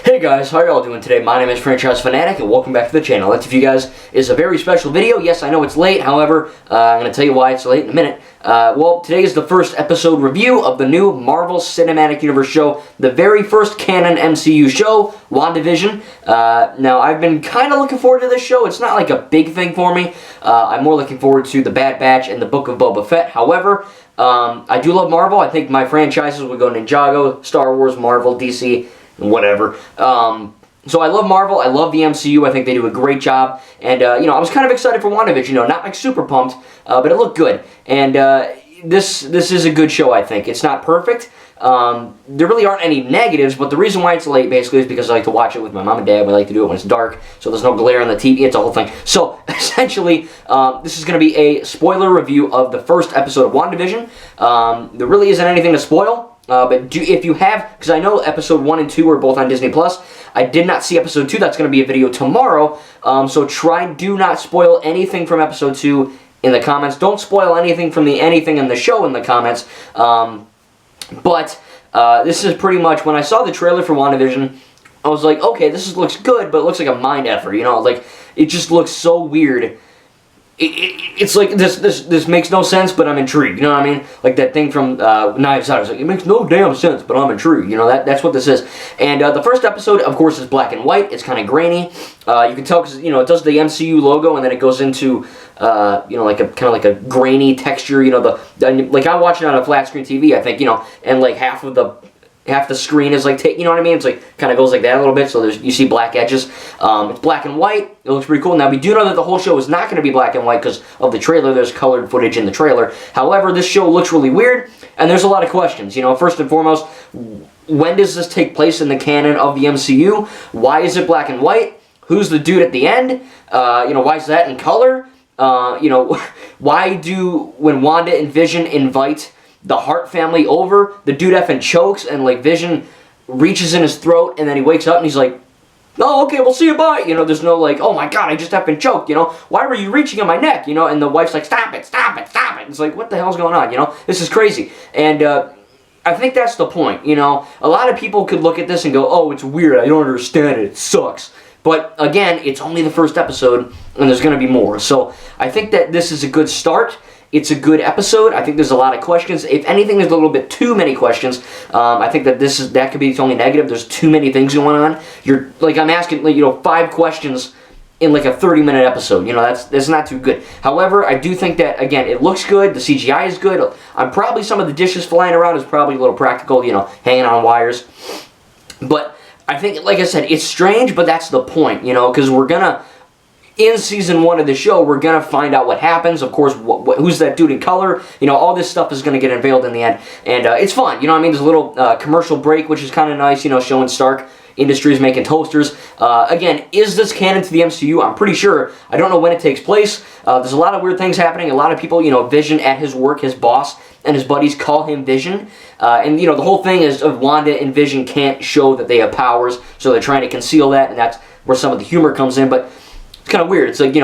Hey guys, how are y'all doing today? My name is Franchise Fanatic and welcome back to the channel. That, for you guys, is a very special video. Yes, I know it's late, however, I'm going to tell you why it's late in a minute. Well, today is the first episode review of the new Marvel Cinematic Universe show, the very first canon MCU show, Wandavision. Now, I've been kind of looking forward to this show. It's not like a big thing for me. I'm more looking forward to The Bad Batch and the Book of Boba Fett. However, I do love Marvel. I think my franchises would go Ninjago, Star Wars, Marvel, DC, whatever. So I love Marvel. I love the MCU. I think they do a great job. And, I was kind of excited for WandaVision. Not like super pumped, but it looked good. And this is a good show, I think. It's not perfect. There really aren't any negatives, but the reason why it's late, basically, is because I like to watch it with my mom and dad. We like to do it when it's dark, so there's no glare on the TV. It's a whole thing. So, essentially, this is going to be a spoiler review of the first episode of WandaVision. There really isn't anything to spoil. But if you have, because I know episode 1 and 2 are both on Disney+. I did not see episode 2. That's going to be a video tomorrow. So do not spoil anything from episode 2 in the comments. Don't spoil anything from anything in the show in the comments. But this is pretty much, when I saw the trailer for WandaVision, I was like, okay, looks good, but it looks like a mind effer. Like, it just looks so weird. It's like, this makes no sense, but I'm intrigued, you know what I mean? Like that thing from Knives Out, it's like, it makes no damn sense, but I'm intrigued, that's what this is. And the first episode, of course, is black and white. It's kind of grainy. You can tell because, it does the MCU logo, and then it goes into, like a kind of like a grainy texture, like I watch it on a flat screen TV, I think, and like half the screen is like, you know what I mean? It's like, kind of goes like that a little bit, so you see black edges. It's black and white. It looks pretty cool. Now, we do know that the whole show is not going to be black and white because of the trailer. There's colored footage in the trailer. However, this show looks really weird, and there's a lot of questions. First and foremost, when does this take place in the canon of the MCU? Why is it black and white? Who's the dude at the end? Why is that in color? Why when Wanda and Vision invite the Hart family over, the dude effing chokes, and like Vision reaches in his throat, and then he wakes up and he's like, oh, okay, we'll see you, bye. There's no like, oh my god, I just effing choked, why were you reaching in my neck, and the wife's like, stop it, stop it, stop it. It's like, what the hell's going on, this is crazy. And I think that's the point, a lot of people could look at this and go, oh, it's weird, I don't understand it sucks. But again, it's only the first episode, and there's going to be more. So I think that this is a good start. It's a good episode. I think there's a lot of questions. If anything, there's a little bit too many questions. I think that that could be its only negative. There's too many things going on. I'm asking, 5 questions in like a 30-minute episode. That's not too good. However, I do think that, again, it looks good. The CGI is good. Probably some of the dishes flying around is probably a little practical, hanging on wires. But I think, like I said, it's strange, but that's the point, because we're gonna, in season 1 of the show, we're gonna find out what happens. Of course, who's that dude in color? All this stuff is gonna get unveiled in the end, and it's fun. There's a little commercial break, which is kind of nice. Showing Stark Industries making toasters. Again, is this canon to the MCU? I'm pretty sure. I don't know when it takes place. There's a lot of weird things happening. A lot of people, Vision at his work, his boss and his buddies call him Vision. And, the whole thing is of Wanda and Vision can't show that they have powers, so they're trying to conceal that, and that's where some of the humor comes in. But it's kind of weird. It's like,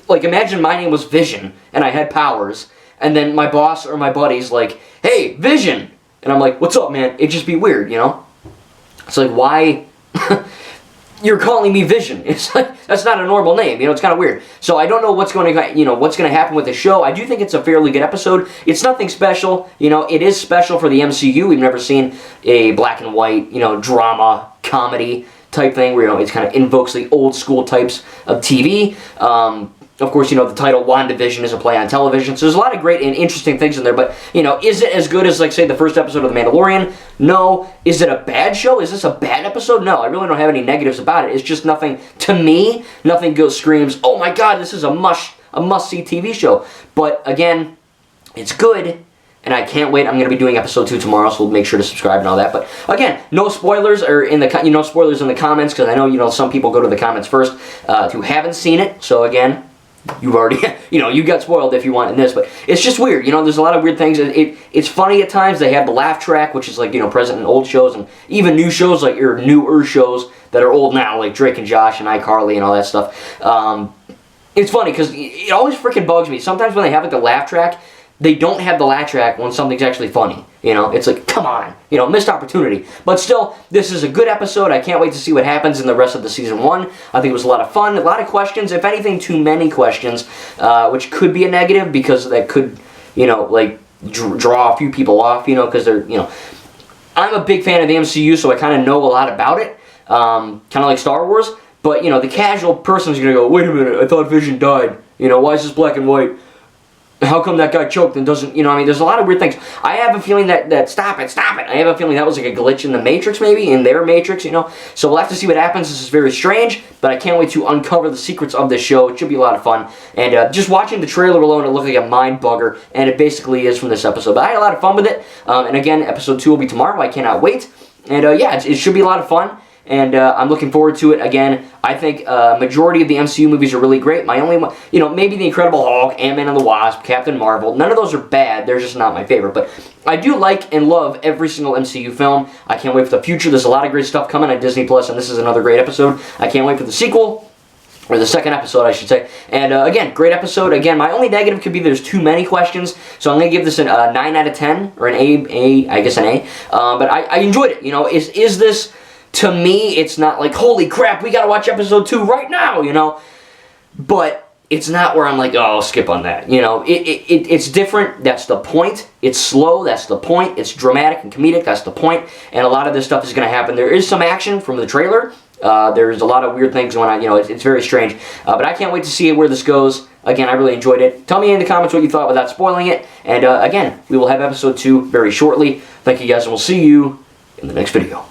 like imagine my name was Vision, and I had powers, and then my boss or my buddy's like, hey, Vision! And I'm like, what's up, man? It'd just be weird, It's like, why? You're calling me Vision. It's like, that's not a normal name, it's kind of weird. So I don't know what's going to happen with the show. I do think it's a fairly good episode. It's nothing special, it is special for the MCU. We've never seen a black and white, drama, comedy type thing where, it kind of invokes the old school types of TV. Of course, the title WandaVision is a play on television, so there's a lot of great and interesting things in there, but, is it as good as, like, say, the first episode of The Mandalorian? No. Is it a bad show? Is this a bad episode? No, I really don't have any negatives about it. It's just nothing, to me, nothing screams, oh my god, this is a must-see TV show. But, again, it's good, and I can't wait. I'm going to be doing episode 2 tomorrow, so we'll make sure to subscribe and all that. But again, no spoilers or spoilers in the comments, because I know some people go to the comments first who haven't seen it. So again, you've already you got spoiled if you want in this, but it's just weird. There's a lot of weird things. It's funny at times. They have the laugh track, which is like present in old shows, and even new shows like your newer shows that are old now, like Drake and Josh and iCarly and all that stuff. It's funny because it always freaking bugs me. Sometimes when they have like the laugh track, they don't have the laugh track when something's actually funny. You know, it's like, come on, you know, missed opportunity. But still, this is a good episode. I can't wait to see what happens in the rest of the season 1. I think it was a lot of fun, a lot of questions, if anything, too many questions, which could be a negative because that could, you know, like, draw a few people off, you know, because they're, you know, I'm a big fan of the MCU, so I kind of know a lot about it, kind of like Star Wars, but, you know, the casual person's going to go, wait a minute, I thought Vision died, you know, why is this black and white? How come that guy choked and doesn't, you know, I mean, there's a lot of weird things. I have a feeling that stop it. I have a feeling that was like a glitch in the Matrix, maybe, in their Matrix, you know. So we'll have to see what happens. This is very strange, but I can't wait to uncover the secrets of this show. It should be a lot of fun. And just watching the trailer alone, it looked like a mind bugger, and it basically is from this episode. But I had a lot of fun with it. And again, episode 2 will be tomorrow. I cannot wait. And yeah, it should be a lot of fun. And I'm looking forward to it. Again, I think majority of the MCU movies are really great. My only one, you know, maybe The Incredible Hulk, Ant-Man and the Wasp, Captain Marvel. None of those are bad. They're just not my favorite. But I do like and love every single MCU film. I can't wait for the future. There's a lot of great stuff coming on Disney+, and this is another great episode. I can't wait for the sequel. Or the second episode, I should say. And again, great episode. Again, my only negative could be there's too many questions. So I'm going to give this a 9 out of 10. Or an A, I guess an A. But I enjoyed it. You know, is this... To me, it's not like, holy crap, we gotta watch episode 2 right now, you know? But it's not where I'm like, oh, I'll skip on that, you know? It's different, that's the point. It's slow, that's the point. It's dramatic and comedic, that's the point. And a lot of this stuff is gonna happen. There is some action from the trailer. There's a lot of weird things going on, you know, it's very strange. But I can't wait to see where this goes. Again, I really enjoyed it. Tell me in the comments what you thought without spoiling it. And again, we will have episode 2 very shortly. Thank you guys, and we'll see you in the next video.